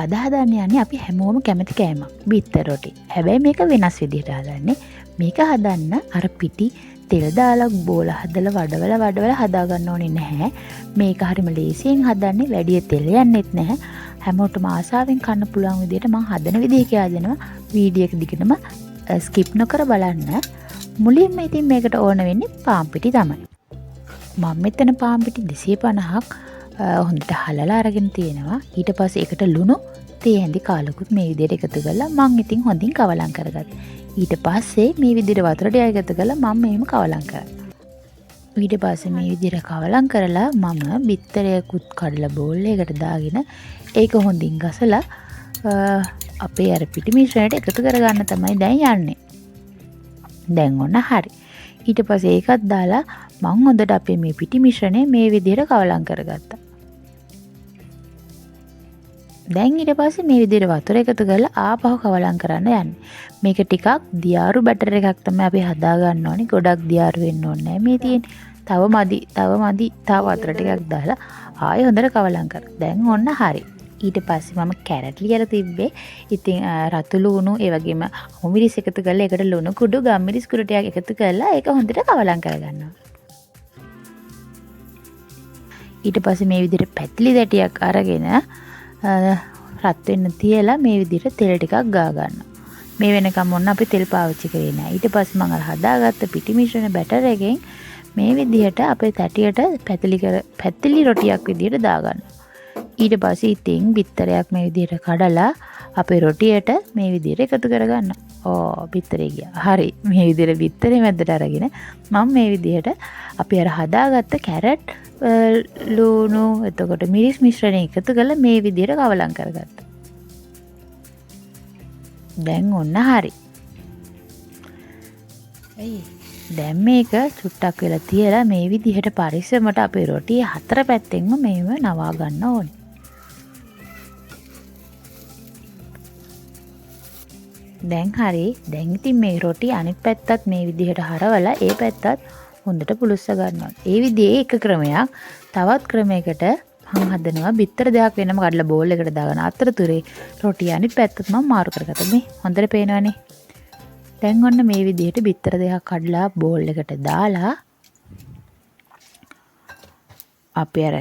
අද හදන්න යන්නේ අපි හැමෝම කැමති කෑමක් බිත්තර රොටි. හැබැයි මේක වෙනස් විදිහට හදන්නේ. මේක හදන්න අර පිටි තෙල් දාලා බෝල හදලා වඩවල හදාගන්න ඕනේ නැහැ. මේක හරිම ලේසියෙන් හදන්නේ. වැඩි තෙල් යන්නෙත් නැහැ. හැමෝටම ආසාවෙන් කන්න පුළුවන් විදිහට මම හදන විදිහ කියලා දෙනවා. වීඩියෝ එක දිගටම ස්කිප් නොකර බලන්න. මුලින්ම ඉතින් මේකට ඕන වෙන්නේ පාන් පිටි තමයි. මම මෙතන පාන් පිටි 250ක් හොඳට හලලා අරගෙන තියෙනවා. ඊට පස්සේ ඒකට ලුණු තේ හැඳි කාලකුත් මේ විදිහට එකතු කරලා මම ඉතින් හොඳින් කවලම් කරගත්තා. ඊට පස්සේ මේ විදිහට වතුර ටිකක් එකතු කරලා මම මෙහෙම කවලම් කරා. ඊට පස්සේ මේ විදිහට කවලම් කරලා මම බිත්තරයකුත් කඩලා බෝල් එකකට දාගෙන ඒක හොඳින් ගසලා අපේ අර පිටි මිශ්‍රණයට එකතු කරගන්න තමයි දැන් යන්නේ. දැන් ඔන්න හරි. ඊට පස්සේ ඒකත් දාලා මම හොඳට අපේ මේ පිටි මිශ්‍රණය මේ විදිහට කවලම් කරගත්තා. දැන් ඊට පස්සේ මේ විදිහට වතුර එකතු කරලා ආපහු කවලම් කරන්න යන්නේ. මේක ටිකක් දියාරු බැටර් එකක් තමයි අපි හදා ගන්න ඕනේ. ගොඩක් දියාරු වෙන්න ඕනේ නැහැ මේ තියෙන්නේ. තව මදි. තව වතුර ටිකක් දාලා ආයෙ හොඳට කවලම් කරා. දැන් ඔන්න හරි. ඊට පස්සේ මම කැරට් ලියලා තිබ්බේ. ඉතින් රතු ලුණු ඒ වගේම හොමිරිස් එකතු කරලා ඒකට ලුණු කුඩු ගම්මිරිස් කුඩු ටිකක් එකතු කරලා ඒක හොඳට කවලම් කරගන්නවා. ඊට පස්සේ මේ විදිහට පැතිලි දැටියක් අරගෙන රත් වෙන්න තියලා මේ විදිහට තෙල් ටිකක් ගා ගන්නවා. මේ වෙනකම් ඔන්න අපි තෙල් පාවිච්චි කරේ නෑ. ඊට පස්සේ මම අර හදාගත්ත පිටි මිශ්‍රණ බැටර් එකෙන් මේ විදිහට අපේ තැටියට පැතිලි රොටියක් විදිහට දා ගන්නවා. ඊට පස්සේ ඉතින් බිත්තරයක් මේ විදිහට කඩලා අපේ රොටියට මේ විදිහට එකතු කරගන්නවා. බිත්තරේ ගියා. හරි. මේ විදිහට බිත්තරේ මැද්දට අරගෙන මම මේ විදිහට අපි අර හදාගත්ත කැරට් ලුණු එතකොට මිරිස් මිශ්‍රණය එකතු කරලා මේ විදිහට කවලම් කරගත්තා. දැන් ඔන්න හරි. දැන් මේක චුට්ටක් වෙලා තියලා මේ විදිහට පරිස්සමට අපේ රොටිය හතර පැත්තෙන්ම මේව නවා ගන්න ඕනේ. දැන් හරි. දැන් ඉතින් මේ රොටි අනිත් පැත්තත් මේ විදිහට හරවලා ඒ පැත්තත් හොඳට පුලුස්ස ගන්නවා. ඒ විදිහේ එක ක්‍රමයක්. තවත් ක්‍රමයකට මම හදනවා බිත්තර දෙකක් වෙනම කඩලා බෝල් එකට දාගෙන අතරතුරේ රොටිය අනිත් පැත්තට මම මාරු කරගත්තා. මේ හොඳට පේනවනේ. දැන් ඔන්න මේ විදිහට බිත්තර දෙකක් කඩලා බෝල් එකට දාලා අපි අර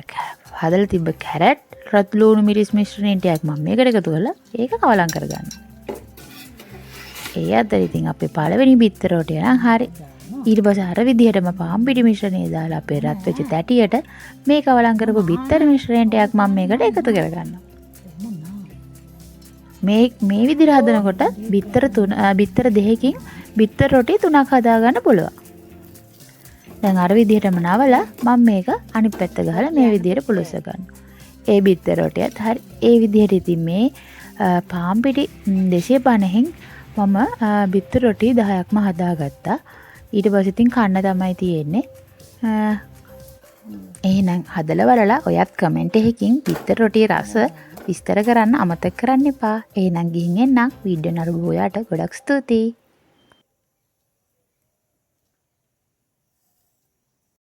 හදලා තිබ්බ කැරට් රත් ලුණු මිරිස් මිශ්‍රණය ටිකක් මම මේකට එකතු කරලා ඒක කවලම් කරගන්නවා. ඒ අතර ඉතින් අපේ පළවෙනි බිත්තර රොටිය නම් හරි. ඊට පස්සේ අර විදිහටම පාන් පිටි මිශ්‍රණය දාලා අපේ රත් වෙච්ච තැටියට මේ කවලම් කරපු බිත්තර මිශ්‍රණය ටිකක් මම මේකට එකතු කරගන්නවා. මේ විදිහට හදනකොට බිත්තර දෙකකින් බිත්තර රොටි තුනක් හදාගන්න පුළුවන්. දැන් අර විදිහටම නවලා මම මේක අනිත් පැත්ත ගහලා මේ විදිහට පුලුස්ස ගන්නවා. ඒ බිත්තර රොටියත් හරි. ඒ විදිහට ඉතින් මේ පාන් පිටි 250න් මම බිත්තර රොටි 10ක්ම හදාගත්තා. ඊට පස්සේ ඉතින් කන්න තමයි තියෙන්නේ. එහෙනම් හදලා බලලා ඔයත් කමෙන්ට් එකකින් බිත්තර රොටියේ රස විස්තර කරන්න අමතක කරන්න එපා. එහෙනම් ගිහින් එන්නම්. වීඩියෝ නරඹුව ඔයාට ගොඩක් ස්තුතියි.